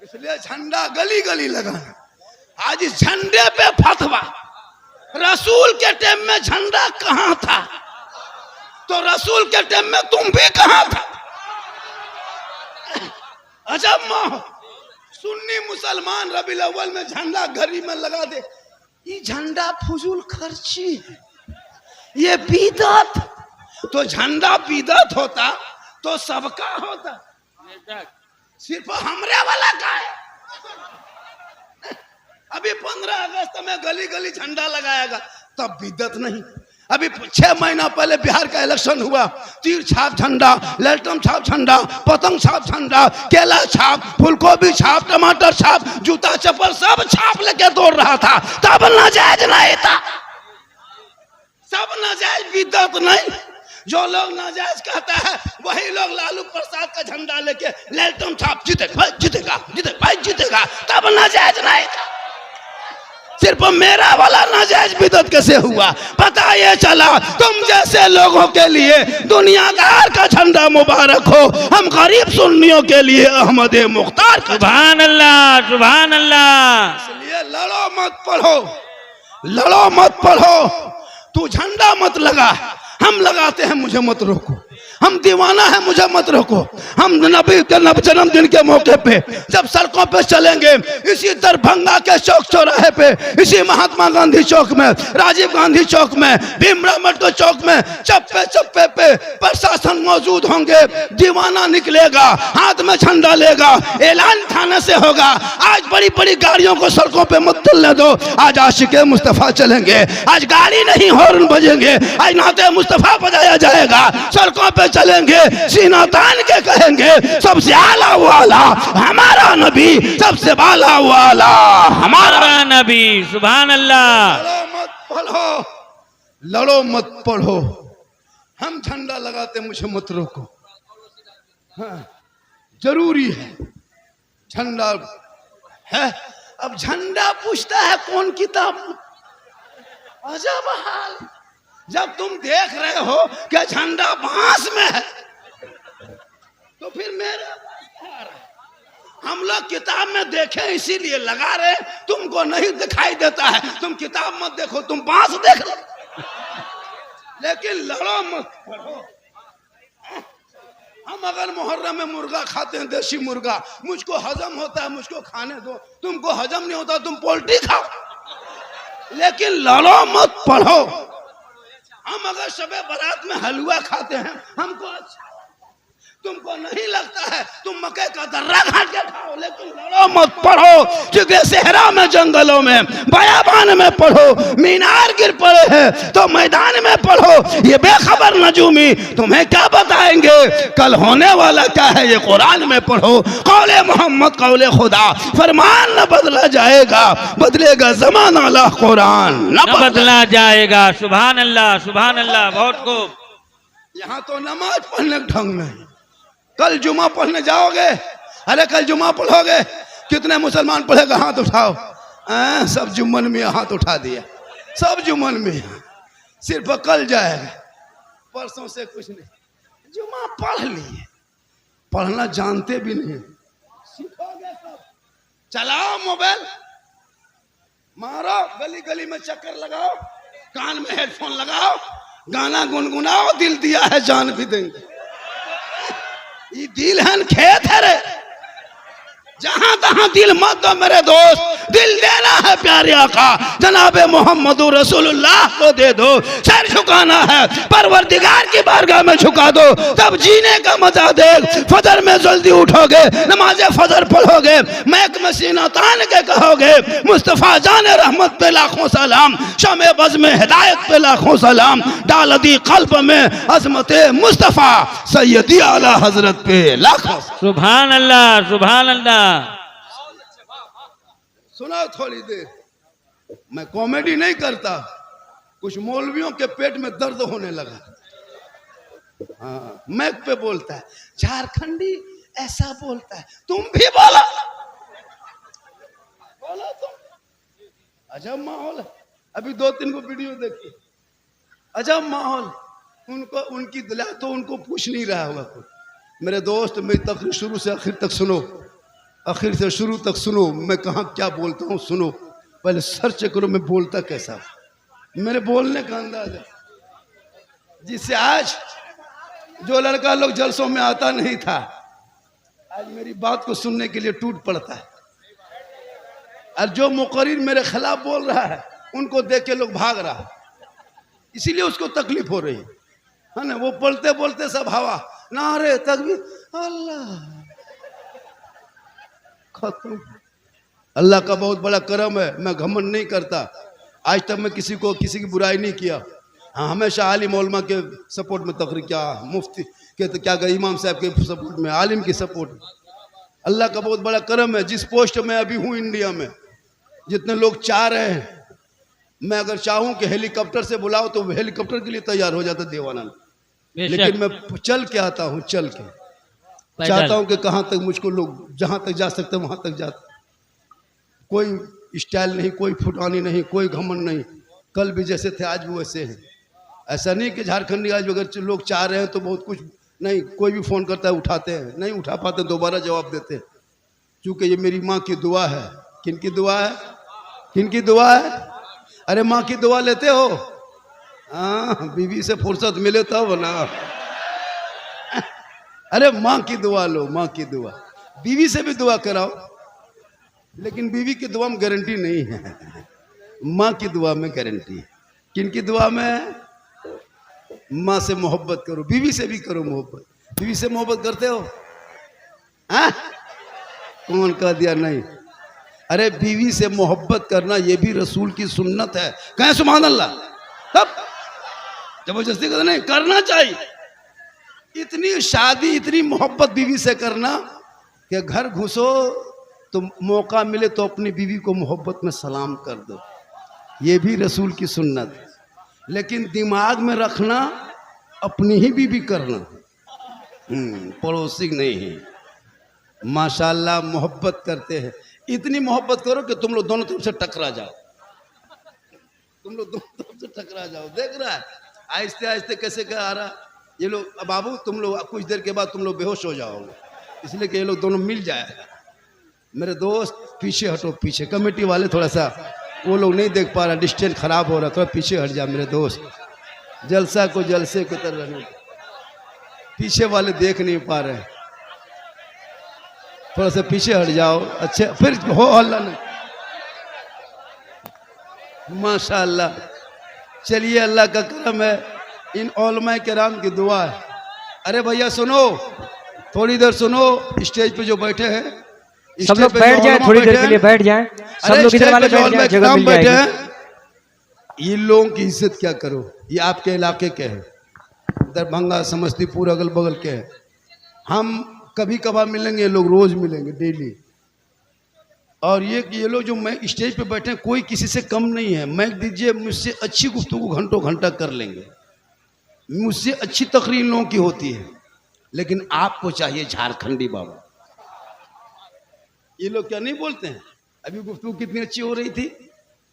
इसलिए झंडा गली गली लगाना। आज इस झंडे पे फतवा, रसूल के टाइम में झंडा कहां था, तो रसूल के टाइम में तुम भी कहां था। अजब माहौल, सुन्नी मुसलमान रबीउल अव्वल में झंडा घड़ी में लगा दे। ये झंडा फजूल खर्ची है, ये बिदअत। तो झंडा बिदअत होता तो सबका होता, सिर्फ हमरे वाला का है। अभी 15 अगस्त में गली गली झंडा लगाएगा तब बिदअत नहीं। अभी 6 महीना पहले बिहार का इलेक्शन हुआ, तीर छाप झंडा, ललटम छाप झंडा, पतंग छाप झंडा, केला छाप, फूलगोभी छाप, टमाटर छाप, जूता चप्पल सब छाप लेके दौड़ रहा था। तब नाजायज नहीं था, सब नाजायज बिदअत नहीं। जो लोग नाजायज कहता है वही लोग लालू प्रसाद का झंडा लेके ललटम छाप जीतेगा जीतेगा जीतेगा जीतेगा, तब नाजायज नहीं था। सिर्फ मेरा वाला नाजायज बिदअत कैसे हुआ, पता ये चला तुम जैसे लोगों के लिए दुनियादार का झंडा मुबारक हो, हम गरीब सुन्नियों के लिए अहमद मुख्तार का। सुभान अल्लाह सुभान अल्लाह। इसलिए लड़ो मत पढ़ो, लड़ो मत पढ़ो, तू झंडा मत लगा, हम लगाते हैं मुझे मत रोको, हम दीवाना है मुझे मत रोको। हम नबी के जन्मदिन के मौके पे जब सड़कों पे चलेंगे, इसी दरभंगा के चौक चौराहे पे, इसी महात्मा गांधी चौक में, राजीव गांधी चौक में, भीमराव अम्बेडकर चौक में, चप्पे चप्पे पे प्रशासन मौजूद होंगे। दीवाना निकलेगा, हाथ में झंडा लेगा, ऐलान थाने से होगा, आज बड़ी बड़ी गाड़ियों को सड़कों पे मत चलने दो, आज आशिके मुस्तफा चलेंगे, आज गाड़ी नहीं हॉर्न बजेंगे, आज नाते मुस्तफा बजाया जाएगा, सड़कों पे चलेंगे, सीना तान के कहेंगे सबसे आला वाला हमारा नबी, सबसे बाला वाला हमारा नबी। सुभान अल्लाह। लड़ो मत पढ़ो, लड़ो मत पढ़ो, हम झंडा लगाते मुझे मत रोको। हाँ, जरूरी है झंडा है। अब झंडा पूछता है कौन किताब, अजब हाल। जब तुम देख रहे हो कि झंडा बांस में है तो फिर मेरे पास आ रहा है। हम लोग किताब में देखे इसीलिए लगा रहे, तुमको नहीं दिखाई देता है, तुम किताब मत देखो, तुम बांस देख लो, लेकिन लड़ो मत पढ़ो। हम अगर मुहर्रम में मुर्गा खाते हैं, देसी मुर्गा, मुझको हजम होता है, मुझको खाने दो, तुमको हजम नहीं होता तुम पोल्ट्री खाओ, लेकिन लड़ो मत पढ़ो। हम अगर शबे बारात में हलवा खाते हैं हमको अच्छा, तुमको नहीं लगता है, तुम मकई का दर्रा घाट के खाओ, लेकिन लड़ो मत पढ़ो। क्योंकि सहरा में, जंगलों में, बयाबान में पढ़ो, मीनार गिर पड़े हैं तो मैदान में पढ़ो। ये बेखबर नजूमी तुम्हें क्या बताएंगे कल होने वाला क्या है, ये कुरान में पढ़ो। कौले मोहम्मद कौले खुदा, फरमान न बदला जाएगा, बदलेगा ज़माना ला कुरान न बदला जाएगा। सुभान अल्लाह सुभान अल्लाह। बहुत खूब। यहाँ तो नमाज पढ़ने का ढंग नहीं, कल जुमा पढ़ने जाओगे, अरे कल जुमा पढ़ोगे, कितने मुसलमान पढ़ेगा हाथ उठाओ, सब जुम्मन में हाथ उठा दिया, सब जुम्मन में, सिर्फ कल जाएगा, परसों से कुछ नहीं। जुमा पढ़ लिए, पढ़ना जानते भी नहीं, सीखोगे सब। चलाओ मोबाइल, मारो, गली गली में चक्कर लगाओ, कान में हेडफोन लगाओ, गाना गुनगुनाओ, दिल दिया है जान भी देंगे। ये दिल है खेत है रे, जहां तहां दिल मत दो मेरे दोस्त, दिल देना है प्यारे आका जनाबे मोहम्मद रसूलुल्लाह को दे दो। सर झुकाना है परवरदिगार की बारगाह में झुका दो, तब जीने का मजा देख। फजर में जल्दी उठोगे, नमाज फजर पढ़ोगे, मैक में सीना तान के कहोगे मुस्तफा जाने रहमत पे लाखों सलाम, शमे बज़ में हिदायत पे लाखों सलाम, डाल दी कल्ब में अजमत मुस्तफा सैयदी आला हजरत पे लाखों। सुभान अल्लाह सुभान अल्लाह। सुना थोड़ी देर, मैं कॉमेडी नहीं करता, कुछ मौलवियों के पेट में दर्द होने लगा। हाँ, मैक पे बोलता है झारखंडी ऐसा बोलता है, तुम भी बोलो, बोलो तुम। अजब माहौल है। अभी 2-3 को वीडियो देखी, अजब माहौल। उनको उनकी दिला तो उनको पूछ नहीं रहा होगा कोई। मेरे दोस्त, मेरी तकरीर शुरू से आखिर तक सुनो। आखिर से शुरू तक सुनो, मैं कहाँ क्या बोलता हूँ सुनो, पहले सर्च करो मैं बोलता कैसा हूं। मेरे बोलने का अंदाज है, जिससे आज जो लड़का लोग जलसों में आता नहीं था, आज मेरी बात को सुनने के लिए टूट पड़ता है। और जो मुकर्रिर मेरे खिलाफ बोल रहा है, उनको देख के लोग भाग रहा है, इसीलिए उसको तकलीफ हो रही है ना। वो बोलते बोलते सब हवा नारे तकबीर, अल्लाह खत्म। अल्लाह का बहुत बड़ा करम है, मैं घमंड नहीं करता। आज तक मैं किसी की बुराई नहीं किया। हाँ, हमेशा आलिम उलमा के सपोर्ट में तकरीर किया, मुफ्ती के तो क्या इमाम साहब के सपोर्ट में, आलिम की सपोर्ट में। अल्लाह का बहुत बड़ा करम है, जिस पोस्ट में अभी हूँ इंडिया में, जितने लोग चाह रहे हैं, मैं अगर चाहूँ कि हेलीकॉप्टर से बुलाओ तो हेलीकॉप्टर के लिए तैयार हो जाता देवाना, लेकिन मैं चल के आता हूँ, चल के चाहता हूँ कि कहाँ तक मुझको लोग जहाँ तक जा सकते वहाँ तक जाते। कोई स्टाइल नहीं, कोई फुटानी नहीं, कोई घमंड नहीं। कल भी जैसे थे आज भी वैसे हैं। ऐसा नहीं कि झारखंडी आज अगर लोग चाह रहे हैं तो बहुत कुछ नहीं, कोई भी फ़ोन करता है उठाते हैं, नहीं उठा पाते दोबारा जवाब देते हैं, क्योंकि ये मेरी माँ की दुआ है। किन की दुआ है? किन की दुआ है? अरे माँ की दुआ लेते हो? हाँ, बीवी से फुर्सत मिले तब ना। अरे माँ की दुआ लो, माँ की दुआ। बीवी से भी दुआ कराओ, लेकिन बीवी की दुआ में गारंटी नहीं है, माँ की दुआ में गारंटी है। किन की दुआ में? माँ से मोहब्बत करो, बीवी से भी करो मोहब्बत। बीवी से मोहब्बत करते हो? हाँ, कौन कह दिया नहीं? अरे बीवी से मोहब्बत करना ये भी रसूल की सुन्नत है। कहें सुभान अल्लाह। तब जबरदस्ती करना नहीं, करना चाहिए। इतनी शादी, इतनी मोहब्बत बीवी से करना कि घर घुसो तो मौका मिले तो अपनी बीवी को मोहब्बत में सलाम कर दो, ये भी रसूल की सुन्नत है। लेकिन दिमाग में रखना अपनी ही बीवी करना, पड़ोसी नहीं है। माशाल्लाह मोहब्बत करते हैं, इतनी मोहब्बत करो कि तुम लोग दोनों तरफ से टकरा जाओ, तुम लोग दोनों तरफ से टकरा जाओ। देख रहा है आहिस्ते आहिस्ते कैसे क्या आ रहा ये लोग। बाबू तुम लोग कुछ देर के बाद तुम लोग बेहोश हो जाओगे, इसलिए कि ये लोग दोनों मिल जाएगा। मेरे दोस्त पीछे हटो, पीछे कमेटी वाले थोड़ा सा वो लोग नहीं देख पा रहा, डिस्टेंस खराब हो रहा, थोड़ा पीछे हट जा मेरे दोस्त। जलसा को जलसे की तरह रहने, पीछे वाले देख नहीं पा रहे, थोड़ा सा पीछे हट जाओ। अच्छा फिर हो हल्ला नहीं। माशाअल्लाह। चलिए, अल्लाह का करम है, इन उलमा किराम की दुआ है। अरे भैया सुनो, थोड़ी देर सुनो। स्टेज पे जो बैठे हैं सब लोग बैठ जाएं, थोड़ी देर के लिए बैठ जाएं। सब लोग इधर वाले बैठ जाएं, जगह मिल जाएगी। इन लोगों की इज्जत क्या करो, ये आपके इलाके के हैं, दरभंगा समस्तीपुर अगल बगल के हैं। हम कभी कभार मिलेंगे, ये लोग रोज मिलेंगे, डेली। और ये लोग जो मैं स्टेज पे बैठे हैं, कोई किसी से कम नहीं है। मैं दीजिए, मुझसे अच्छी गुफ्तगू घंटों घंटा कर लेंगे, मुझसे अच्छी तकरीर इन लोगों की होती है। लेकिन आपको चाहिए झारखंडी बाबा। ये लोग क्या नहीं बोलते हैं? अभी गुफ्तगू कितनी अच्छी हो रही थी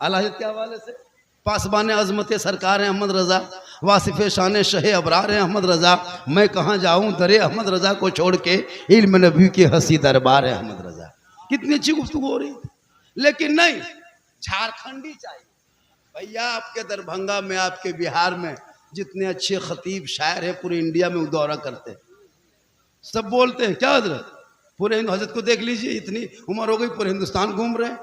आला हज़रत के हवाले से। पासबान अजमत सरकार है अहमद रज़ा, वासिफ शान शहे अबरार है अहमद रज़ा। मैं कहाँ जाऊँ दरे अहमद रज़ा को छोड़ के, इल्म नबी के हंसी दरबार है अहमद रज़ा। कितनी अच्छी गुफ्तगू हो रही थी, लेकिन नहीं, झारखंडी चाहिए। भैया आपके दरभंगा में, आपके बिहार में जितने अच्छे खतीब शायर हैं पूरे इंडिया में, वो दौरा करते हैं, सब बोलते हैं क्या हजरत, पूरे हजरत को देख लीजिए, इतनी उम्र हो गई पूरे हिंदुस्तान घूम रहे हैं।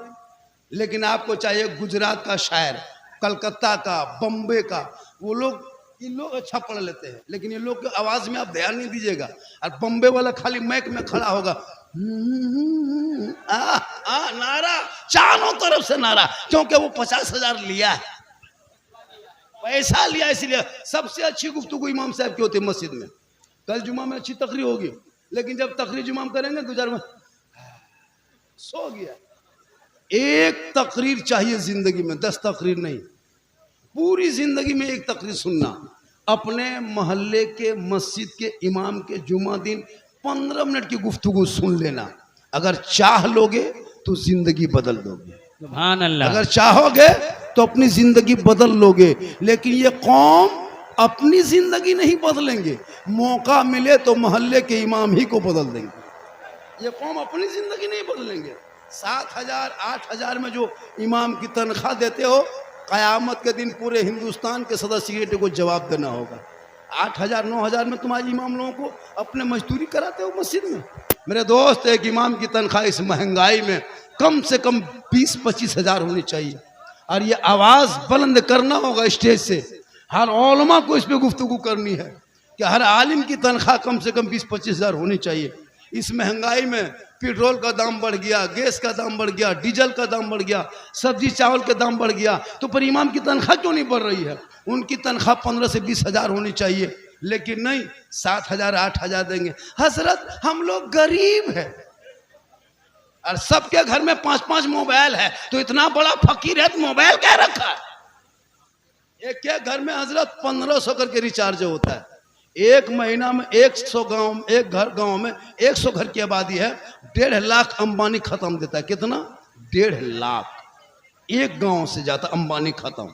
लेकिन आपको चाहिए गुजरात का शायर, कलकत्ता का, बम्बे का। वो लोग, ये लोग अच्छा पढ़ लेते हैं, लेकिन ये लोग की आवाज में आप ध्यान नहीं दीजिएगा। और बम्बे वाला खाली मैक में खड़ा होगा, नारा, चारों तरफ से नारा, क्योंकि वो 50,000 लिया है, पैसा लिया, इसलिए। सबसे अच्छी गुफ्तगू इमाम साहब की होती है मस्जिद में। कल जुमा में अच्छी तकरीर होगी, लेकिन जब तकरीर जुमा में करेंगे गुजर में सो गया। एक तकरीर चाहिए जिंदगी में, 10 तकरीर नहीं, पूरी जिंदगी में एक तकरीर सुनना। अपने मोहल्ले के मस्जिद के इमाम के जुमा दिन 15 मिनट की गुफ्तगू सुन लेना। अगर चाह लोगे तो जिंदगी बदल दोगे, सुभान अल्लाह। अगर चाहोगे तो अपनी जिंदगी बदल लोगे। लेकिन ये कौम अपनी जिंदगी नहीं बदलेंगे, मौका मिले तो मोहल्ले के इमाम ही को बदल देंगे। ये कौम अपनी जिंदगी नहीं बदलेंगे। 7,000 8,000 में जो इमाम की तनख्वाह देते हो, कयामत के दिन पूरे हिंदुस्तान के सदस्य को जवाब देना होगा। 8,000 9,000 में तुम्हारे इमाम लोगों को अपने मजदूरी कराते हो मस्जिद में। मेरे दोस्त, एक इमाम की तनख्वाह इस महंगाई में कम से कम 20-25 हज़ार होनी चाहिए। और ये आवाज़ बुलंद करना होगा स्टेज से, हर उलमा को इस पर गुफ्तगू करनी है कि हर आलिम की तनख्वाह कम से कम 20-25 हज़ार होनी चाहिए। इस महंगाई में पेट्रोल का दाम बढ़ गया, गैस का दाम बढ़ गया, डीजल का दाम बढ़ गया, सब्जी चावल का दाम बढ़ गया, तो पर इमाम की तनख्वाह क्यों नहीं बढ़ रही है? उनकी तनख्वाह 15 से 20 हज़ार होनी चाहिए, लेकिन नहीं 7,000 8,000 देंगे। हजरत, हम लोग गरीब है और सबके घर में 5-5 मोबाइल है, तो इतना बड़ा फकीर है तो मोबाइल क्या रखा है? एक के घर में हजरत 1500 करके रिचार्ज होता है। एक महीना में 100 गांव, एक गांव में 100 घर की आबादी है, 1.5 लाख अंबानी खत्म देता है। कितना? 1.5 लाख एक गांव से जाता अंबानी खत्म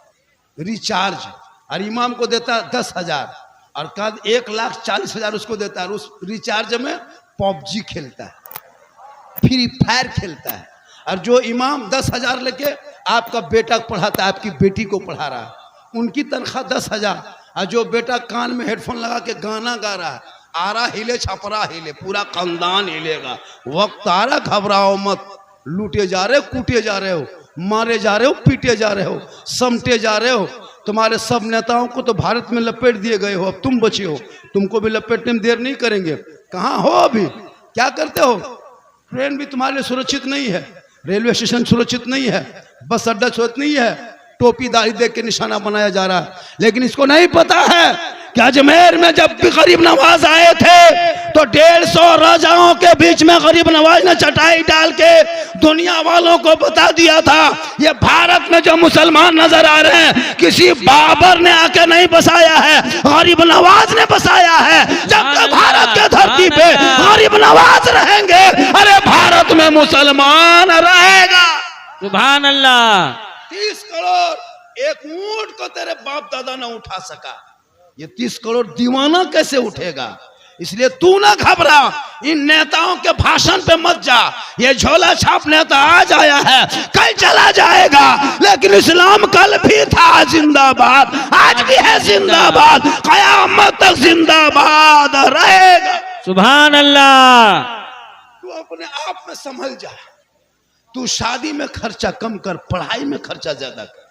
रिचार्ज। और इमाम को देता है 10,000 और कल 1,40,000 उसको देता है। उस रिचार्ज में पबजी खेलता है, फ्री फायर खेलता है। और जो इमाम 10,000 लेके आपका बेटा पढ़ाता है, आपकी बेटी को पढ़ा रहा है, उनकी तनख्वाह 10,000। और जो बेटा कान में हेडफोन लगा के गाना गा रहा है, आरा हिले छपरा हिले, पूरा खानदान हिलेगा। वक्त आ रहा, घबराओ मत। लूटे जा रहे हो, कूटे जा रहे हो, मारे जा रहे हो, पीटे जा रहे हो, समटे जा रहे हो। तुम्हारे सब नेताओं को तो भारत में लपेट दिए गए हो, अब तुम बचे हो, तुमको भी लपेटने में देर नहीं करेंगे। कहाँ हो अभी? क्या करते हो? ट्रेन भी तुम्हारे लिए सुरक्षित नहीं है, रेलवे स्टेशन सुरक्षित नहीं है, बस अड्डा सुरक्षित नहीं है, टोपी दाढ़ी देख के निशाना बनाया जा रहा है। लेकिन इसको नहीं पता है कि अजमेर में जब भी गरीब नवाज आए थे तो 150 राजाओं के बीच में गरीब नवाज ने चटाई डाल के दुनिया वालों को बता दिया था, ये भारत में जो मुसलमान नजर आ रहे हैं किसी बाबर ने आके नहीं बसाया है, गरीब नवाज ने बसाया है। जब तक भारत के धरती पे गरीब नवाज रहेंगे, अरे भारत में मुसलमान रहेगा। सुभान अल्लाह। 30 करोड़ एक ऊंट को तेरे बाप दादा ने उठा सका, ये 30 करोड़ दीवाना कैसे उठेगा? इसलिए तू ना घबरा, इन नेताओं के भाषण पे मत जा। ये झोला छाप नेता आज आया है, कल चला जाएगा, लेकिन इस्लाम कल भी था जिंदाबाद, आज भी है जिंदाबाद, कयामत तक जिंदाबाद रहेगा। सुभान अल्लाह। तू अपने आप में संभल जा। तू शादी में खर्चा कम कर, पढ़ाई में खर्चा ज्यादा कर।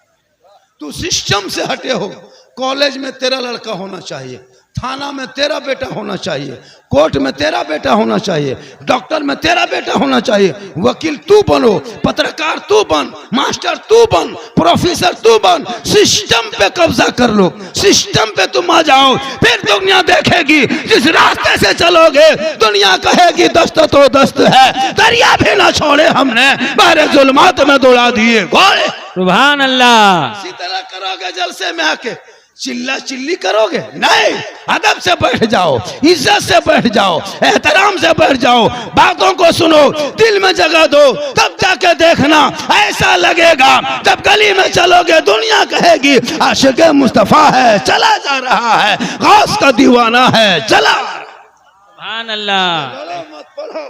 तू सिस्टम से हटे हो। कॉलेज में तेरा लड़का होना चाहिए, थाना में तेरा बेटा होना चाहिए, कोर्ट में तेरा बेटा होना चाहिए, डॉक्टर में तेरा बेटा होना चाहिए, वकील तू बनो, पत्रकार तू बन, मास्टर तू बन, प्रोफेसर तू बन। सिस्टम पे कब्जा कर लो, सिस्टम पे तुम आ जाओ, फिर दुनिया देखेगी। जिस रास्ते से चलोगे दुनिया कहेगी दस्त तो दस्त है, दरिया भी ना छोड़े हमने, बाहर जुल्मात में दौड़ा दिए घोड़े। सुभान अल्लाह। इसी तरह करोगे जलसे में आके चिल्ला चिल्ली करोगे? नहीं, अदब से बैठ जाओ, इज्जत से बैठ जाओ, एहतराम से बैठ जाओ, बातों को सुनो, दिल में जगह दो, तब जाके देखना ऐसा लगेगा जब गली में चलोगे दुनिया कहेगी आशिक मुस्तफा है, चला जा रहा है, गौस का दीवाना है, चला। सुभान अल्लाह। बोलो मत पढ़ो,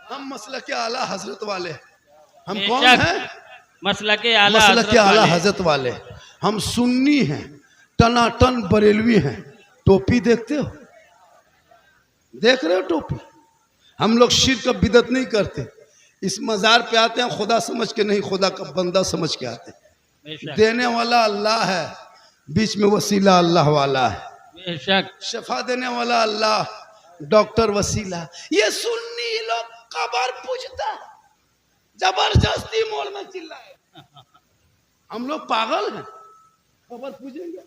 हम मसलक के आला हजरत वाले। हम बेशक, कौन हैं? मसलक के आला मसलक के हजरत आला वाले। हजरत वाले। हम सुन्नी हैं, टनाटन बरेलवी हैं। टोपी देखते हो, देख रहे हो टोपी? हम लोग शिर्क का बिदत नहीं करते। इस मजार पे आते हैं खुदा समझ के नहीं, खुदा का बंदा समझ के आते हैं। बेशक, देने वाला अल्लाह है, बीच में वसीला अल्लाह वाला है। बेशक। शफा देने वाला अल्लाह, डॉक्टर वसीला। ये सुन्नी लोग कबर पूजता है, जबरदस्ती मोड़ में चिल्लाए। हम लोग पागल हैं? कबर पूजेंगे?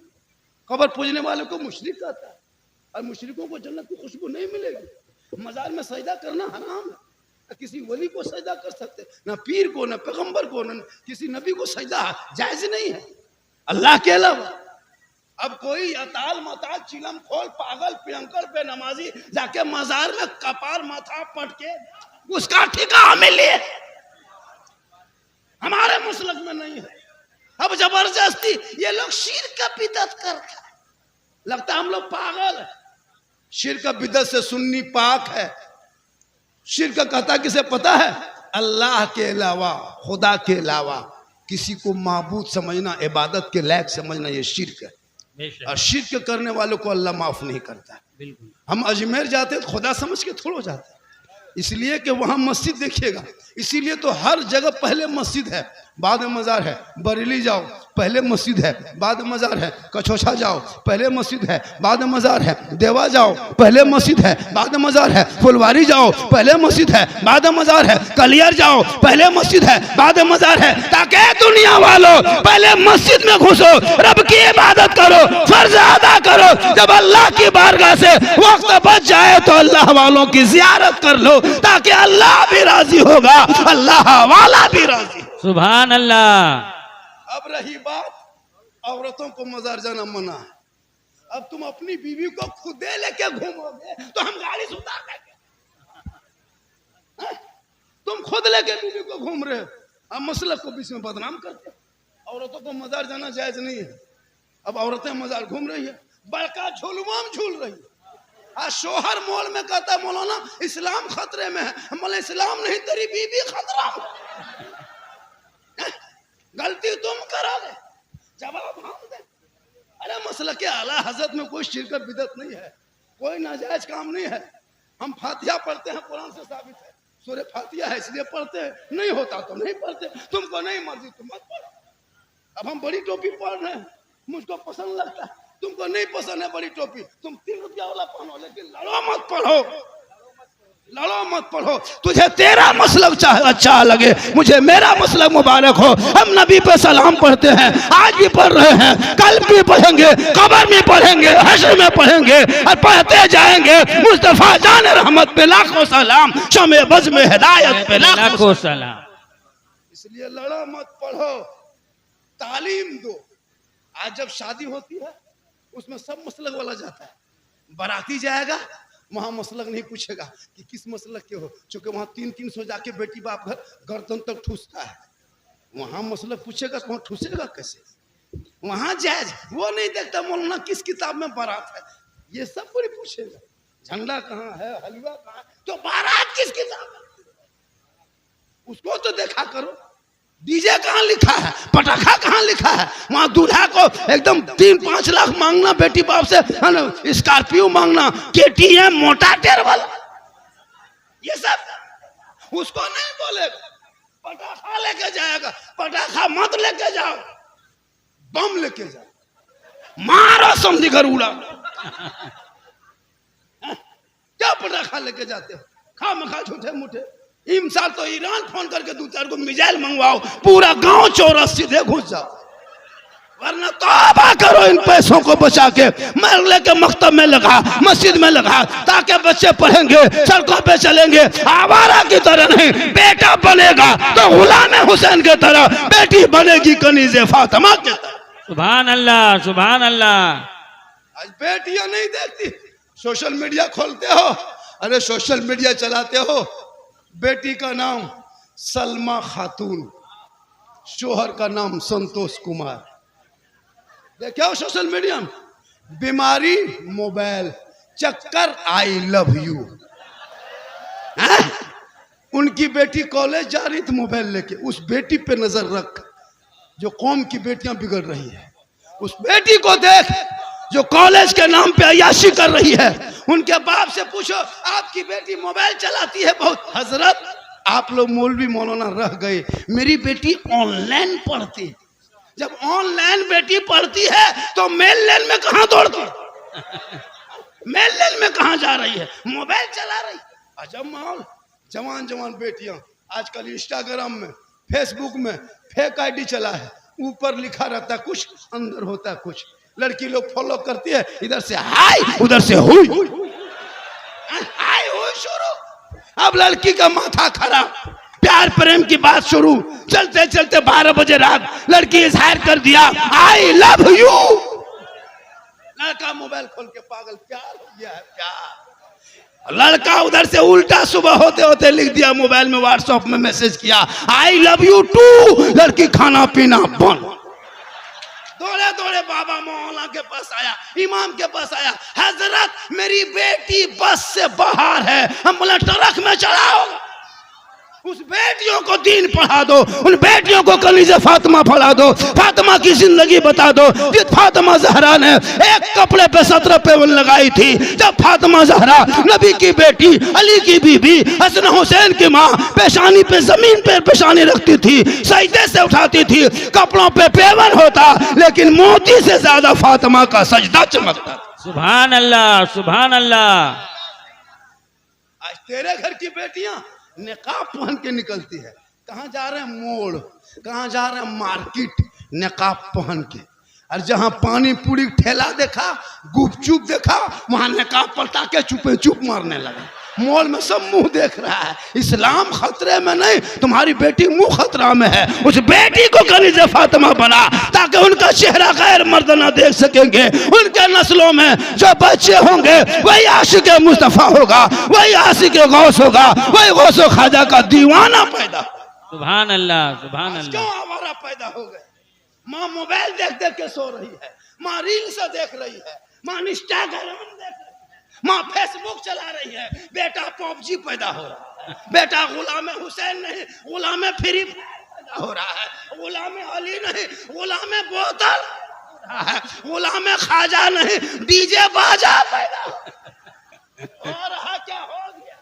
कबर पूजने वाले को मुशरिक कहता है, और मुशरिकों को जन्नत की खुशबू नहीं मिलेगी। मजार में सजदा करना हराम है, ना किसी वली को सजदा कर सकते, ना पीर को, ना पैगंबर को, ना किसी नबी को सजदा जायज नहीं है अल्लाह के अलावा। अब कोई अताल मताल चिलम खोल पागल प्रियंकर बेनमाजी जाके मजार में कपार माथा पटके उसका ठिका हमें लिए, हमारे मुसलक में नहीं है। अब जबरदस्ती ये लोग शिर्क का बिदत करते हैं, लगता है हम लोग पागल है। शिर्क का बिदत से सुन्नी पाक है, शिर्क कहता किसे पता है? अल्लाह के अलावा, खुदा के अलावा किसी को माबूद समझना, इबादत के लायक समझना, ये शिर्क है। बेशक, और शिर्क करने वालों को अल्लाह माफ नहीं करता। बिल्कुल। हम अजमेर जाते तो खुदा समझ के थोड़ा जाते, इसलिए कि वहाँ मस्जिद देखिएगा, इसीलिए तो हर जगह पहले मस्जिद है बाद में मज़ार है। बरेली जाओ पहले मस्जिद है बाद में मज़ार है। कछोछा जाओ पहले मस्जिद है बाद में मज़ार है। देवा जाओ पहले मस्जिद है बाद में मज़ार है। फुलवारी जाओ पहले मस्जिद है बाद में मज़ार है। कलियर जाओ पहले मस्जिद है बाद में मज़ार है। ताकि दुनिया वालों पहले मस्जिद में घुसो, रब की इबादत करो, फर्ज अदा करो। जब अल्लाह की बारगाह से वक्त बच जाए तो अल्लाह वालों की जियारत कर लो, ताकि अल्लाह भी राजी होगा, अल्लाह वाला भी राजी। सुभान अल्लाह। अब रही बात, औरतों को मजार जाना मना है। अब तुम अपनी बीवी को खुदे लेके घूमोगे तो हम गाड़ी से उतार देंगे। तुम खुद लेके बीवी को घूम रहे हो, अब मसलक को बीच में बदनाम करते हो। औरतों को मजार जाना जायज नहीं है। अब औरतें मजार घूम रही है, बड़का झूलवा में झूल रही है। आज शोहर मोल में कहता है मौलाना इस्लाम खतरे में है। बोले इस्लाम नहीं, तेरी बीवी खतरा में। गलती तुम करोगे, जवाब हम दे। अरे मसला के आला हजरत में कोई शिरक बिदत नहीं है, कोई नाजायज काम नहीं है। हम फातिहा पढ़ते हैं, कुरान से साबित है। सूरह फातिहा है इसलिए पढ़ते हैं, नहीं होता तो नहीं पढ़ते। तुमको नहीं मर्जी तुम मत पढ़ो। अब हम बड़ी टोपी पढ़ रहे हैं, मुझको पसंद लगता है, तुमको नहीं पसंद है बड़ी टोपी, तुम 3 रुपया वाला पहनो, लेकिन लड़ो मत पढ़ो, लड़ो मत पढ़ो। तुझे तेरा मसलब अच्छा लगे, मुझे मेरा मसलब मुबारक हो। हम नबी पे सलाम पढ़ते हैं, आज भी पढ़ रहे हैं, कल भी पढ़ेंगे, कब्र में पढ़ेंगे, हश्र में पढ़ेंगे और पढ़ते जाएंगे। मुस्तफा जान रहमत पे लाखों सलाम, शमे बज में हिदायत पे लाखों सलाम। इसलिए लड़ो मत पढ़ो, तालीम दो। आज जब शादी होती है उसमें सब मसलक वाला जाता है। बाराती जाएगा वहां मसलक नहीं पूछेगा कि किस मसलक के हो, चूंकि वहां 300 जाके बेटी बाप घर गर्दन तक ठूसता है। वहां मसलक पूछेगा तो वहां ठूसेगा कैसे? वहां जायज वो नहीं देखता मौलाना किस किताब में बारात है, ये सब कोई पूछेगा। झंडा कहाँ है, हलवा कहाँ है, तो बारात किस किताब में, उसको तो देखा करो। डीजे कहाँ लिखा है, पटाखा कहाँ लिखा है? वहां दूल्हा को एकदम 3-5 लाख मांगना, बेटी बाप से स्कॉर्पियो मांगना, KTM मोटा टेर वाला, ये सब उसको नहीं बोलेगा। पटाखा लेके जाएगा, पटाखा मत लेके जाओ, बम लेके जाओ, मारो समझी घर उड़ा। क्या पटाखा लेके जाते हो? खा मखा झूठे मूठे। इमसाल तो ईरान फोन करके 2-4 को मिसाइल मंगवाओ, पूरा गांव चौरस सीधे घुस जाओ, वरना तौबा करो इन पैसों को बचा के। मैं लेके मकतब में लगा, मस्जिद में लगा, ताकि बच्चे पढ़ेंगे, सड़कों पे चलेंगे, आवारा की तरह नहीं। बेटा बनेगा तो गुलाम हुसैन की तरह, बेटी बनेगी कनीज़े फातिमा की तरह। सुभान अल्लाह, सुभान अल्लाह। आज बेटियां नहीं देखती, सोशल मीडिया खोलते हो, अरे सोशल मीडिया चलाते हो, बेटी का नाम सलमा खातून, शोहर का नाम संतोष कुमार। देखो सोशल मीडिया में बीमारी मोबाइल, चक्कर आई लव यू। उनकी बेटी कॉलेज जा रही थी मोबाइल लेके, उस बेटी पे नजर रख जो कौम की बेटियां बिगड़ रही है। उस बेटी को देख जो कॉलेज के नाम पे अय्याशी कर रही है। उनके बाप से पूछो, आपकी बेटी मोबाइल चलाती है बहुत। हजरत आप लोग मौलवी मौलाना रह गए, मेरी बेटी ऑनलाइन पढ़ती। जब ऑनलाइन बेटी पढ़ती है तो मेल लेन में कहां दौड़ती, मेल लेन में कहां जा रही है, मोबाइल चला रही। अजब माहौल। जवान जवान बेटियां आजकल इंस्टाग्राम में, फेसबुक में फेक आईडी चला है, ऊपर लिखा रहता है कुछ, अंदर होता है कुछ। लड़की लोग फॉलो करती है, इधर से हाय उधर से हुई, हाय हुई शुरू। अब लड़की का माथा खराब, प्यार प्रेम की बात शुरू, चलते चलते 12 बजे रात लड़की इजहार कर दिया आई लव यू। लड़का मोबाइल खोल के पागल, प्यार हो गया है प्यार। लड़का उधर से उल्टा सुबह होते होते लिख दिया मोबाइल में, व्हाट्सएप में मैसेज किया आई लव यू टू। लड़की खाना पीना बंद, दौड़े दौड़े बाबा मौलाना के पास आया, इमाम के पास आया, हजरत मेरी बेटी बस से बाहर है, हम बोला ट्रक में चढ़ाओ, उस बेटियों को दीन पढ़ा दो, उन बेटियों को कलीज़े फातिमा पढ़ा दो, फातिमा की जिंदगी बता दो। जिस फातिमा जहरा ने एक कपड़े पे 17 पेवन लगाई थी, जब फातिमा जहरा नबी की बेटी, अली की बीबी, हसन हुसैन की माँ पेशानी पे जमीन पे पेशानी रखती थी, सजदे से उठाती थी, कपड़ों पे पेवन होता, लेकिन मोती से ज्यादा फातिमा का सजदा चमकता। सुभान अल्लाह, सुभान अल्लाह। आज तेरे घर की बेटियां निकाब पहन के निकलती है, कहाँ जा रहे हैं मोड़, कहाँ जा रहे हैं मार्केट, निकाब पहन के। और जहाँ पानी पूरी ठेला देखा, गुपचुप देखा, वहां निकाब पलटा के चुपे चुप मारने लगा। मॉल में सब मुंह देख रहा है। इस्लाम खतरे में नहीं, तुम्हारी बेटी मुंह खतरा में है। उस बेटी को कलीज़े फातिमा बना, ताकि उनका चेहरा गैर मर्द ना देख सकेंगे। उनके नस्लों में जो बच्चे होंगे वही आशिक मुस्तफा होगा, वही आशिक गौस होगा, वही गौस ख्वाजा का दीवाना पैदा। सुभान अल्लाह, सुभान क्यों अल्लाह। आवारा पैदा हो गए? माँ मोबाइल देख देख के सो रही है, माँ रील से देख रही है, माँ इंस्टाग्राम देख रही है, माँ फेसबुक चला रही है, बेटा पबजी पैदा हो रहा है, बेटा गुलाम हुसैन नहीं, गुलाम फ्री पैदा हो रहा है, गुलाम अली नहीं, गुलाम बोतल हो रहा है, गुलाम ख्वाजा नहीं, डीजे बाजा पैदा हो रहा। क्या हो गया?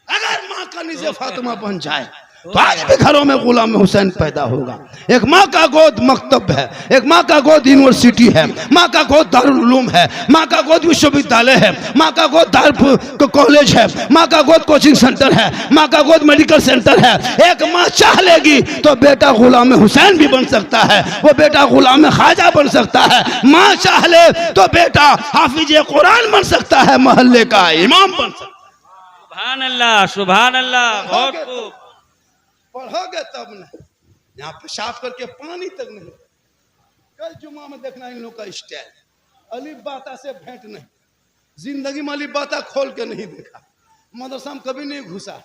अगर माँ कलीज़े फातिमा बन जाए तो आज भी घरों में गुलाम हुसैन पैदा होगा। एक माँ का गोद मकतब है, एक माँ का गोद यूनिवर्सिटी है, माँ का गोद दारुल उलूम है, माँ का गोद विश्वविद्यालय है, माँ का गोद दारुल कॉलेज है, माँ का गोद कोचिंग सेंटर है, माँ का गोद मेडिकल सेंटर है। एक माँ चाह लेगी तो बेटा गुलाम हुसैन भी बन सकता है, वो बेटा गुलाम ख्वाजा बन सकता है। माँ चाह ले तो बेटा हाफिज कुरान बन सकता है, मोहल्ले का इमाम बन सकता है। सुभान अल्लाह, सुभान अल्लाह। बहुत खूब। पढ़ोगे तब नहीं, यहाँ पेशाब करके पानी तक नहीं। कल जुमा में देखना इन लोग का स्टाइल, अलीफ बाता से भेंट नहीं, जिंदगी में अलीफ बाता खोल के नहीं देखा, मदरसा में कभी नहीं घुसा,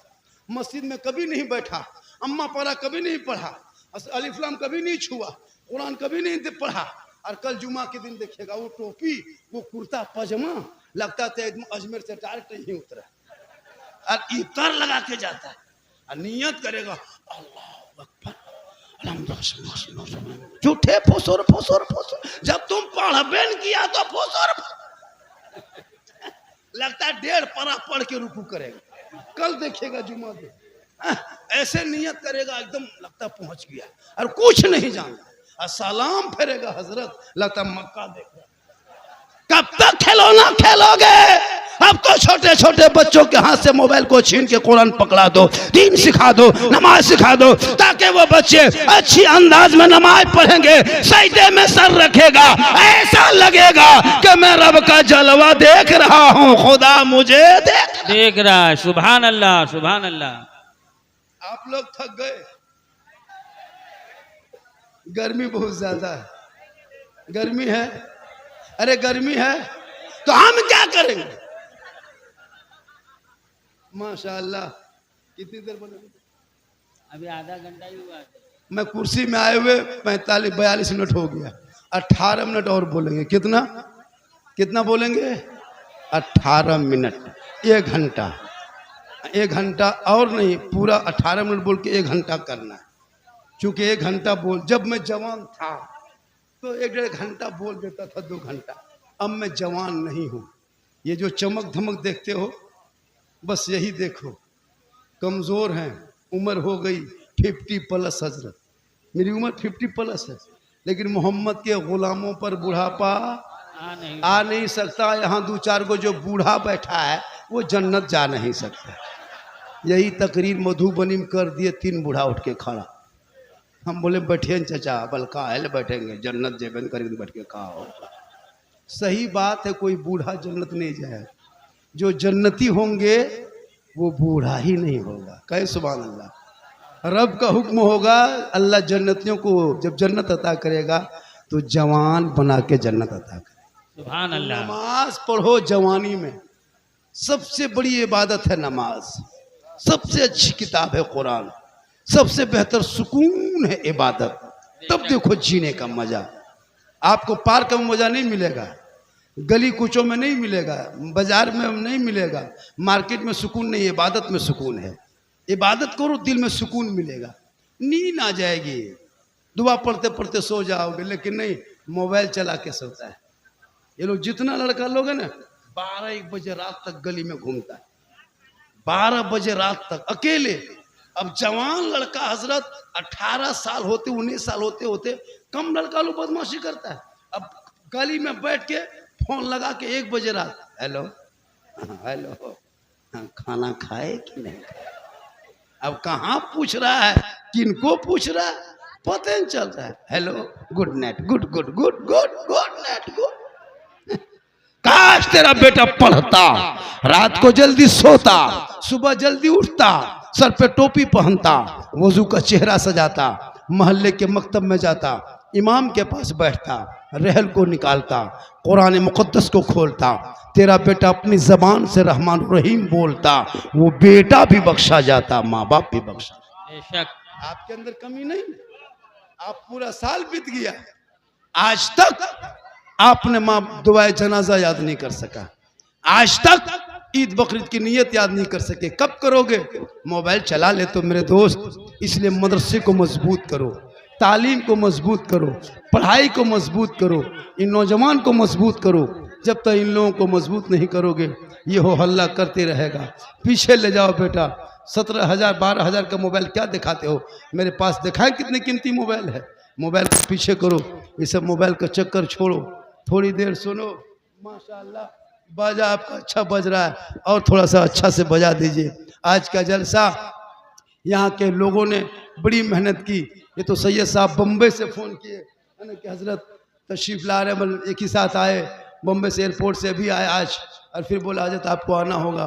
मस्जिद में कभी नहीं बैठा, अम्मा पारा कभी नहीं पढ़ा, अलिफ्लाम कभी नहीं छुआ, कुरान कभी नहीं पढ़ा। और कल जुमा के दिन देखिएगा वो टोपी, वो कुर्ता पजामा, लगता था अजमेर से डायरेक्ट ही उतरा, और इफ्तार लगा के जाता है और नियत करेगा अल्लाह अकबर, झूठे फुसुर फुसुर फुसुर। जब तुम पढ़बे न किया तो फुसुर लगता है 1.5 पारा पढ़ के रुकू करेगा। कल देखेगा जुमा में ऐसे नियत करेगा, एकदम लगता पहुंच गया और कुछ नहीं जानता, और सलाम फेरेगा हजरत, लगता मक्का देख रहा। कब तक खिलौना खेलोगे? अब तो छोटे छोटे बच्चों के हाथ से मोबाइल को छीन के कुरान पकड़ा दो, दीन सिखा दो, नमाज सिखा दो, ताकि वो बच्चे अच्छी अंदाज में नमाज पढ़ेंगे, सजदे में सर रखेगा, ऐसा लगेगा कि मैं रब का जलवा देख रहा हूँ, खुदा मुझे देख रहा है। सुभान अल्लाह, सुभान अल्लाह। आप लोग थक गए, गर्मी बहुत ज्यादा है, गर्मी है, अरे गर्मी है तो हम क्या करेंगे? माशाअल्लाह कितनी देर बोले? अभी आधा घंटा ही हुआ। मैं कुर्सी में आए हुए 45-42 मिनट हो गया, 18 मिनट और बोलेंगे। कितना कितना बोलेंगे? 18 मिनट, 1 घंटा, 1 घंटा और नहीं, पूरा 18 मिनट बोल के 1 घंटा करना है। चूंकि 1 घंटा बोल, जब मैं जवान था तो 1-1.5 घंटा बोल देता था, 2 घंटा। अब मैं जवान नहीं हूँ, ये जो चमक धमक देखते हो बस यही देखो, कमज़ोर हैं, उम्र हो गई 50+ हजरत, मेरी उम्र 50+ है, लेकिन मोहम्मद के गुलामों पर बुढ़ापा आ नहीं सकता। यहाँ 2-4 को जो बूढ़ा बैठा है वो जन्नत जा नहीं सकता। यही तकरीर मधुबनी में कर दिए, 3 बूढ़ा उठ के खड़ा। हम बोले बैठे चचा, बल्का है बैठेंगे, जन्नत जेबन करके बैठ के कहा होगा। सही बात है, कोई बूढ़ा जन्नत नहीं जाए, जो जन्नती होंगे वो बूढ़ा ही नहीं होगा। कहे सुभान अल्लाह। रब का हुक्म होगा, अल्लाह जन्नतियों को जब जन्नत अता करेगा तो जवान बना के जन्नत अता करे। सुभान अल्लाह। नमाज पढ़ो जवानी में, सबसे बड़ी इबादत है नमाज, सबसे अच्छी किताब है कुरान, सबसे बेहतर सुकून है इबादत। तब देखो जीने का मजा। आपको पार्क में मजा नहीं मिलेगा, गली कूचों में नहीं मिलेगा, बाजार में नहीं मिलेगा, मार्केट में सुकून नहीं, इबादत में सुकून है। इबादत करो, दिल में सुकून मिलेगा, नींद आ जाएगी, दुआ पढ़ते पढ़ते सो जाओगे। लेकिन नहीं, मोबाइल चला के सोता है। ये लोग जितना लड़का लोग है ना 12-1 बजे रात तक गली में घूमता है, 12 बजे रात तक अकेले। अब जवान लड़का हजरत 18 साल होते 19 साल होते होते कम लड़का लोग बदमाशी करता है। अब गली में बैठ के फोन लगा के 1 बजे रात, हेलो हेलो, खाना खाए कि नहीं खाए? अब कहाँ पूछ रहा है, किनको पूछ रहा है, पता नहीं चल रहा है। Hello, good night, good good good good good night good. काश तेरा बेटा पढ़ता, रात को जल्दी सोता, सुबह जल्दी उठता, सर पे टोपी पहनता, वजू का चेहरा सजाता, मोहल्ले के मकतब में जाता, इमाम के पास बैठता, रहल को निकालता, कुरान मुक़द्दस को खोलता। तेरा बेटा अपनी जबान से रहमान रहीम बोलता, वो बेटा भी बख्शा जाता, माँ बाप भी बख्शा। बेशक आपके अंदर कमी नहीं, आप पूरा साल बीत गया, आज तक आपने माँ दुआए जनाजा याद नहीं कर सका, आज तक ईद बकरीद की नियत याद नहीं कर सके। कब करोगे? मोबाइल चला ले तो मेरे दोस्त, इसलिए मदरसे को मजबूत करो, तालीम को मजबूत करो, पढ़ाई को मजबूत करो, इन नौजवान को मजबूत करो। जब तक इन लोगों को मजबूत नहीं करोगे ये हो हल्ला करते रहेगा। पीछे ले जाओ बेटा, 17,000 12,000 का मोबाइल क्या दिखाते हो? मेरे पास दिखाएं कितने कीमती मोबाइल है। मोबाइल को पीछे करो, ये सब मोबाइल का चक्कर छोड़ो, थोड़ी देर सुनो, माशाअल्लाह बाजा आपका अच्छा बज रहा है, और थोड़ा सा अच्छा से बजा दीजिए। आज का जलसा यहाँ के लोगों ने बड़ी मेहनत की। ये तो सैयद साहब बम्बई से फ़ोन किए है ना कि हज़रत तशरीफ़ ला रहे, मतलब एक ही साथ आए, बम्बई से एयरपोर्ट से भी आए आज, और फिर बोला हज़रत आपको आना होगा।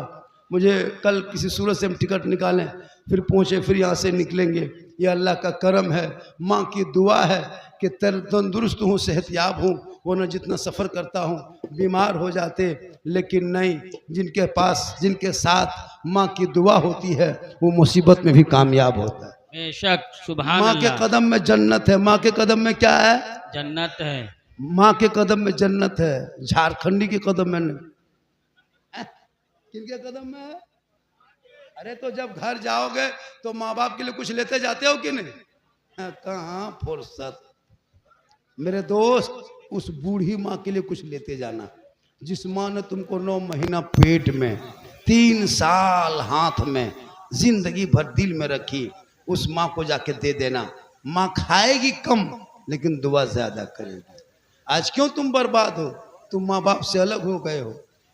मुझे कल किसी सूरत से हम टिकट निकालें, फिर पहुँचे, फिर यहाँ से निकलेंगे। ये अल्लाह का करम है, माँ की दुआ है कि तंदुरुस्त हूँ, सेहतयाब हूँ, वरना जितना सफ़र करता हूँ बीमार हो जाते। लेकिन नहीं, जिनके पास जिनके साथ माँ की दुआ होती है वो मुसीबत में भी कामयाब होता है। बेशक सुभान माँ के अल्लाह, कदम में जन्नत है, माँ के कदम में क्या है? जन्नत है। माँ के कदम में जन्नत है, झारखंडी के कदम में नहीं। किनके कदम में है? अरे तो जब घर जाओगे तो माँ बाप के लिए कुछ लेते जाते हो कि नहीं? कहाँ फुर्सत। मेरे दोस्त, उस बूढ़ी माँ के लिए कुछ लेते जाना जिस माँ ने तुमको 9 महीना पेट में, 3 साल हाथ में, जिंदगी भर दिल में रखी, उस माँ को जाके दे देना। माँ खाएगी कम लेकिन दुआ ज्यादा करेगी। आज क्यों तुम बर्बाद हो? तुम माँ बाप से अलग हो गए हो।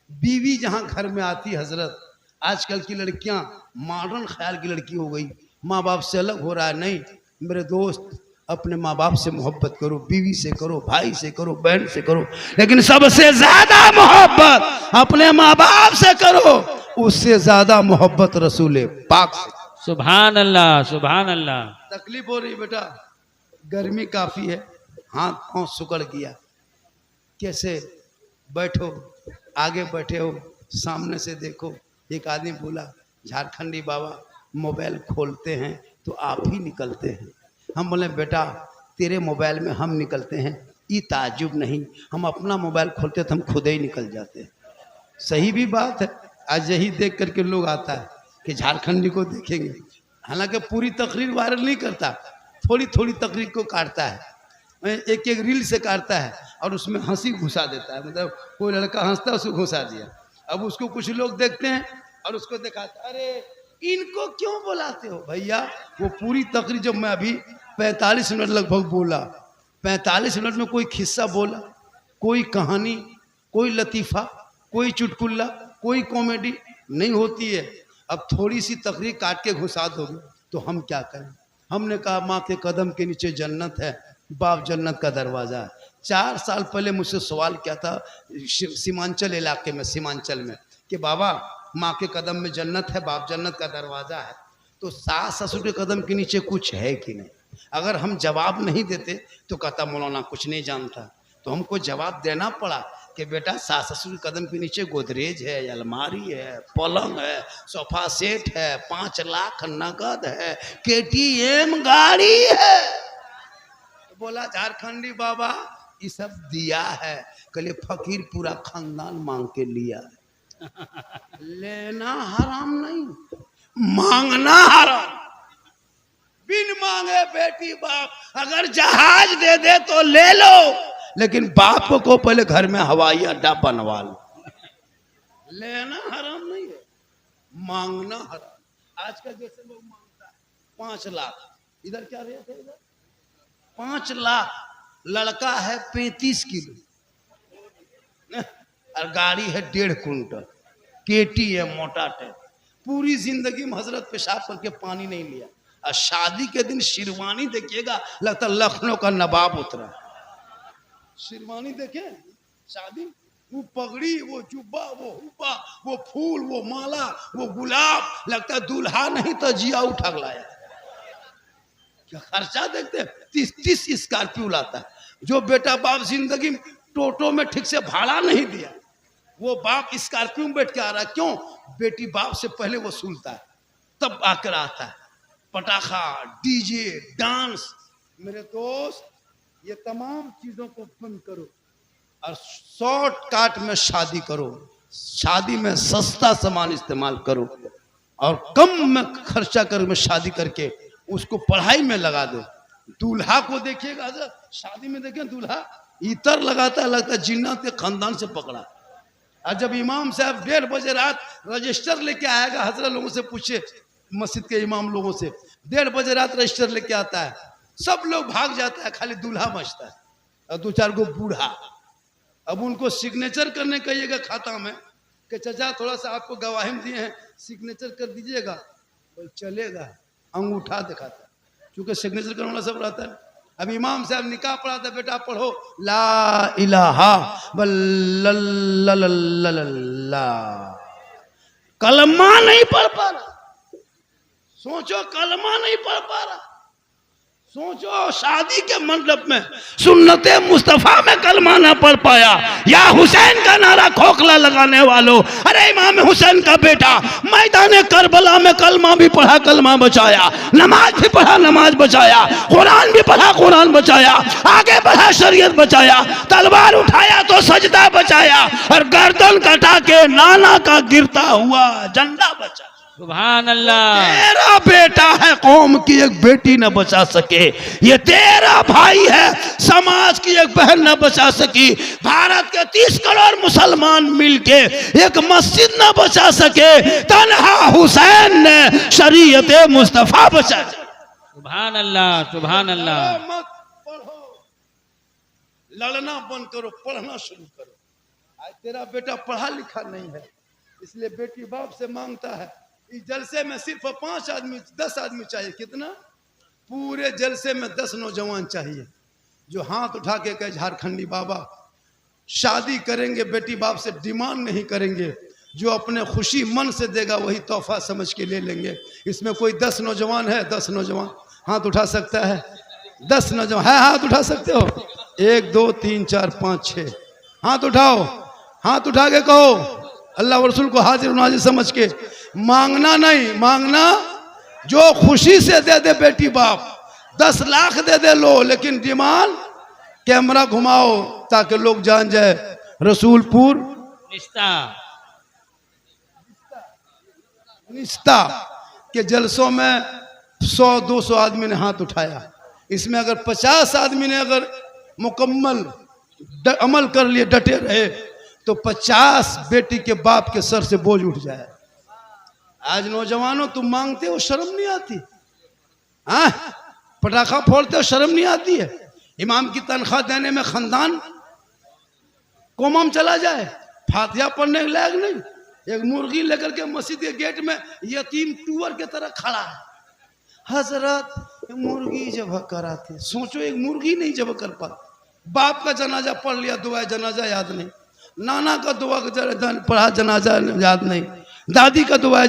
बीवी जहाँ घर में आती हजरत, आजकल की लड़कियां मॉडर्न ख्याल की लड़की हो गई, माँ बाप से अलग हो रहा है। नहीं मेरे दोस्त, अपने माँ बाप से मोहब्बत करो, बीवी से करो, भाई से करो, बहन से करो, लेकिन सबसे ज्यादा मोहब्बत अपने माँ बाप से करो, उससे ज्यादा मोहब्बत रसूल पाक से। सुभान अल्लाह, सुभान अल्लाह। तकलीफ हो रही बेटा, गर्मी काफी है, हाथ पांव सुकड़ गया, कैसे बैठो, आगे बैठे हो, सामने से देखो। एक आदमी बोला, झारखंडी बाबा मोबाइल खोलते हैं तो आप ही निकलते हैं। हम बोले बेटा तेरे मोबाइल में हम निकलते हैं ये ताज्जुब नहीं, हम अपना मोबाइल खोलते तो हम खुद ही निकल जाते हैं। सही भी बात है। आज यही देख करके लोग आता है कि झारखंडी को देखेंगे, हालांकि पूरी तकरीर वायरल नहीं करता, थोड़ी थोड़ी तकरीर को काटता है, एक एक रील से काटता है और उसमें हंसी घुसा देता है। मतलब कोई लड़का हंसता है उसको घुसा दिया, अब उसको कुछ लोग देखते हैं और उसको दिखाते, अरे इनको क्यों बुलाते हो भैया? वो पूरी तकरीर जब मैं अभी 45 मिनट लगभग बोला, 45 मिनट में कोई किस्सा बोला, कोई कहानी, कोई लतीफ़ा, कोई चुटकुल्ला, कोई कॉमेडी नहीं होती है। अब थोड़ी सी तकरीर काट के घुसा दोगे तो हम क्या करें? हमने कहा माँ के कदम के नीचे जन्नत है, बाप जन्नत का दरवाज़ा है। 4 साल पहले मुझसे सवाल किया था सीमांचल इलाके में, सीमांचल में, कि बाबा माँ के कदम में जन्नत है, बाप जन्नत का दरवाज़ा है, तो सास ससुर के कदम के नीचे कुछ है कि नहीं? अगर हम जवाब नहीं देते तो कहता मौलाना कुछ नहीं जानता। तो हमको जवाब देना पड़ा कि बेटा सास ससुर के कदम के नीचे गोदरेज है, अलमारी है, पलंग है, सोफा सेट है, 5 लाख नगद है, KTM गाड़ी है। बोला झारखंडी बाबा ये सब दिया है, कहले फकीर पूरा खानदान मांग के लिया है। लेना हराम नहीं, मांगना हराम। बिन मांगे बेटी बाप अगर जहाज दे दे तो ले लो, लेकिन बाप को पहले घर में हवाई अड्डा बनवा लो। लेना हराम नहीं है, मांगना हराम। आज का जैसे लोग मांगता है 5 लाख, इधर क्या रेट है? इधर 5 लाख। लड़का है 35 किलो और गाड़ी है 1.5 कुंटल, केटी है मोटा टाइप। पूरी जिंदगी में हजरत पेशाब करके पानी नहीं लिया, और शादी के दिन शेरवानी देखिएगा लगता लखनऊ का नवाब उतरा। शेरवानी देखे शादी, वो पगड़ी, वो जुब्बा, वो हुब्बा, वो फूल, वो माला, वो गुलाब, लगता दूल्हा नहीं तो जिया उठा लाया। क्या खर्चा देखते, 30 स्कॉर्पियो लाता है। जो बेटा बाप जिंदगी में टोटो में ठीक से भाड़ा नहीं दिया, वो बाप स्कॉर्पियो में बैठ के आ रहा है। क्यों? बेटी बाप से पहले वसूलता है, तब आकर आता है। पटाखा, डीजे, डांस। मेरे दोस्त, ये तमाम चीजों को बंद करो और शॉर्टकट में शादी करो। शादी में सस्ता सामान इस्तेमाल करो और कम में खर्चा कर में शादी करके उसको पढ़ाई में लगा दो। दूल्हा को देखिएगा, शादी में देखें दूल्हा इतर लगाता है, लगता है जिन्नत के खानदान से पकड़ा। और जब इमाम साहब 1:30 बजे रात रजिस्टर लेके आएगा, हजरत लोगों से पूछे, मस्जिद के इमाम लोगों से, 1:30 बजे रात रजिस्टर लेके आता है, सब लोग भाग जाता है, खाली दूल्हा बचता है और 2-4 गो बूढ़ा। अब उनको सिग्नेचर करने कहिएगा खाता में कि चाचा थोड़ा सा आपको गवाही दिए हैं, सिग्नेचर कर दीजिएगा, तो चलेगा, अंगूठा दिखाता है, क्योंकि सिग्नेचर करने वाला सब रहता है। अब इमाम साहब निकाह पढ़ाता, बेटा पढ़ो ला इलाहा वल्लल्लाह, कलमा नहीं पढ़ पा रहा। सोचो, कलमा नहीं पढ़ पा रहा। सोचो, शादी के मंडप में सुन्नते मुस्तफा में कलमा ना पढ़ पाया, या हुसैन का नारा खोखला लगाने वालों, अरे इमाम हुसैन का बेटा मैदान करबला में कलमा भी पढ़ा, कलमा बचाया, नमाज भी पढ़ा, नमाज बचाया, कुरान भी पढ़ा, कुरान बचाया, आगे बढ़ा, शरीयत बचाया, तलवार उठाया तो सजदा बचाया, और गर्दन कटा के नाना का गिरता हुआ झंडा बचा। सुभान अल्लाह। तेरा बेटा है, कौम की एक बेटी न बचा सके। ये तेरा भाई है, समाज की एक बहन न बचा सकी। भारत के 30 करोड़ मुसलमान मिलके एक मस्जिद न बचा सके, तन्हा हुसैन ने शरीयत मुस्तफा बचा। सुभान अल्लाह, सुभान अल्लाह। मत पढ़ो, लड़ना बंद करो, पढ़ना शुरू करो। आज तेरा बेटा पढ़ा लिखा नहीं है, इसलिए बेटी बाप से मांगता है। इस जलसे में सिर्फ 5 आदमी, 10 आदमी चाहिए। कितना? पूरे जलसे में 10 नौजवान चाहिए जो हाथ उठा के कहे, झारखंडी बाबा शादी करेंगे, बेटी बाप से डिमांड नहीं करेंगे, जो अपने खुशी मन से देगा वही तोहफा समझ के ले लेंगे। इसमें कोई 10 नौजवान है? 10 नौजवान हाथ उठा सकता है? 10 नौजवान है, हाथ उठा सकते हो? 1 2 3 4 5 6 हाथ उठाओ। हाथ उठा के कहो, अल्लाह रसूल को हाजिर नाजिर समझ के। मांगना नहीं, मांगना जो खुशी से दे दे बेटी बाप, 10 लाख दे दे लो, लेकिन डिमांड कैमरा घुमाओ ताकि लोग जान जाए रसूलपुर निस्ता के जलसों में 100-200 आदमी ने हाथ उठाया। इसमें अगर 50 आदमी ने अगर मुकम्मल अमल कर लिए, डटे रहे, तो 50 बेटी के बाप के सर से बोझ उठ जाए। आज नौजवानों, तुम मांगते हो, शर्म नहीं आती? हाँ, पटाखा फोड़ते हो, शर्म नहीं आती है? इमाम की तनख्वाह देने में खानदान कोमम चला जाए, फातिहा पढ़ने के लायक नहीं। एक मुर्गी लेकर के मस्जिद के गेट में यतीम टूअर के तरह खड़ा है। हजरत मुर्गी जब कराते, सोचो एक मुर्गी नहीं जब कर पा। बाप का जनाजा पढ़ लिया, दुआ जनाजा याद नहीं, नाना का दुआ पढ़ा, जनाजा याद नहीं, दादी का दुआ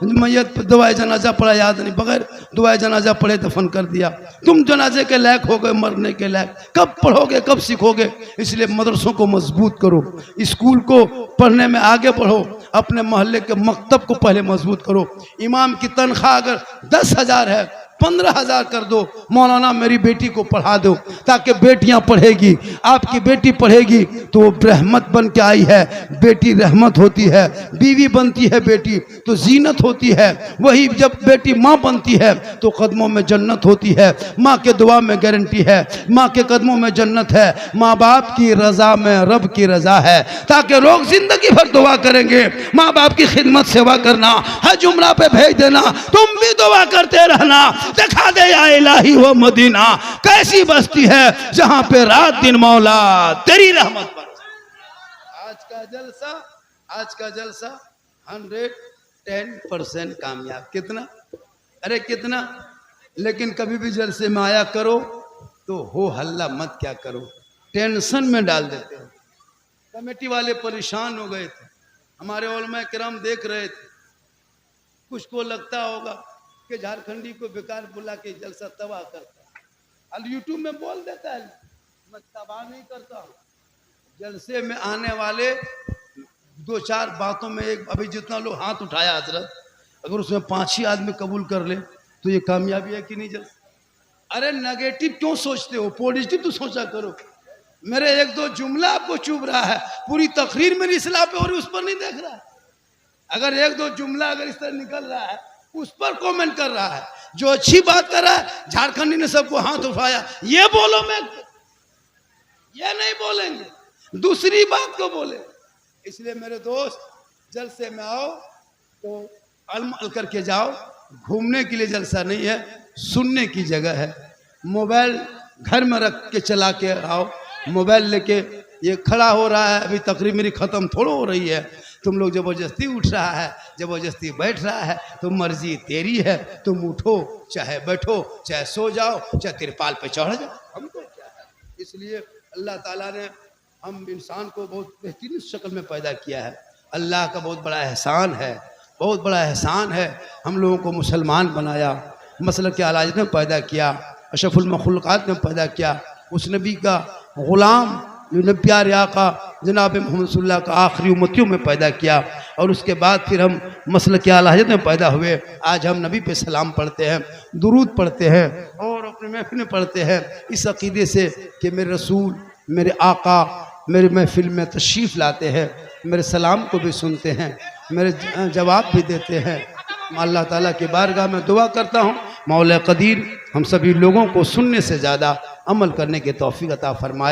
मैयत दुआ जनाजा पढ़ा, याद नहीं, बगैर दुआ जनाजा पढ़े दफन कर दिया। तुम जनाजे के लायक हो गए, मरने के लायक। कब पढ़ोगे, कब सीखोगे? इसलिए मदरसों को मजबूत करो, स्कूल को पढ़ने में आगे बढ़ो, अपने मोहल्ले के मकतब को पहले मजबूत करो। इमाम की तनख्वाह अगर 10,000 है 15,000 कर दो, मौलाना मेरी बेटी को पढ़ा दो, ताकि बेटियां पढ़ेगी, आपकी बेटी पढ़ेगी तो वो रहमत बन के आई है। बेटी रहमत होती है, बीवी बनती है बेटी तो जीनत होती है। वही जब बेटी माँ बनती है तो कदमों में जन्नत होती है। माँ के दुआ में गारंटी है, माँ के कदमों में जन्नत है। माँ बाप की रजा में रब की रजा है, ताकि लोग जिंदगी भर दुआ करेंगे। माँ बाप की खिदमत सेवा करना, हज उम्रा पे भेज देना, तुम भी दुआ करते रहना। दिखा दे या इलाही वो मदीना कैसी बस्ती है जहां पे रात दिन मौला तेरी रहमत पर। आज का जलसा 110% कामयाब। कितना? अरे कितना? लेकिन कभी भी जलसे में आया करो तो हो हल्ला मत क्या करो, टेंशन में डाल देते हो। कमेटी वाले परेशान हो गए थे, हमारे उलमा किराम देख रहे थे। कुछ को लगता होगा कि झारखंडी को बेकार बुला के जलसा तबाह करता है, और यूट्यूब में बोल देता है। मैं तबाह नहीं करता हूँ। जलसे में आने वाले 2-4 बातों में एक, अभी जितना लोग हाथ उठाया हजरत, अगर उसमें 5 ही आदमी कबूल कर ले तो ये कामयाबी है कि नहीं जलसा? अरे नेगेटिव क्यों सोचते हो, पॉजिटिव तो सोचा करो। मेरे 1-2 जुमला आपको चुभ रहा है, पूरी तकरीर मेरी इस्लाह पे और उस पर नहीं देख रहा है। अगर 1-2 जुमला अगर इस तरह निकल रहा है उस पर कमेंट कर रहा है। जो अच्छी बात कर रहा है, झारखंडी ने सबको हाथ उठाया, ये बोलो, मैं ये नहीं बोलेंगे, दूसरी बात को बोले। इसलिए मेरे दोस्त, जलसे में आओ तो अलमल करके जाओ। घूमने के लिए जलसा नहीं है, सुनने की जगह है। मोबाइल घर में रख के चला के आओ। मोबाइल लेके ये खड़ा हो रहा है, अभी तकरीर मेरी ख़त्म थोड़ा हो रही है। तुम लोग ज़बरदस्ती उठ रहा है, ज़बरदस्ती बैठ रहा है, तो मर्जी तेरी है। तुम उठो चाहे बैठो, चाहे सो जाओ, चाहे तिरपाल पे चढ़ जाओ, हमको क्या है। इसलिए अल्लाह ताला ने हम इंसान को बहुत बेहतरीन शक्ल में पैदा किया है। अल्लाह का बहुत बड़ा एहसान है, बहुत बड़ा एहसान है। हम लोगों को मुसलमान बनाया, मसलक के आलाज में पैदा किया, अशरफुल मखलूक़ात में पैदा किया। उस नबी का ग़ुलाम जो प्यारे आका जनाब मोहम्मद सल्लल्लाहु अलैहि वसल्लम का आखिरी उम्मतियों में पैदा किया, और उसके बाद फिर हम मसलक के आला हज़रत में पैदा हुए। आज हम नबी पे सलाम पढ़ते हैं, दुरूद पढ़ते हैं और अपने महफिल में पढ़ते हैं, इस अक़ीदे से कि मेरे रसूल, मेरे आका मेरे महफिल में तशरीफ़ लाते हैं, मेरे सलाम को भी सुनते हैं, मेरे जवाब भी देते हैं। अल्लाह ताला की बारगाह में दुआ करता हूँ, मौला क़दीर हम सभी लोगों को सुनने से ज़्यादा अमल करने की तौफ़ीक़ अता फ़रमाए।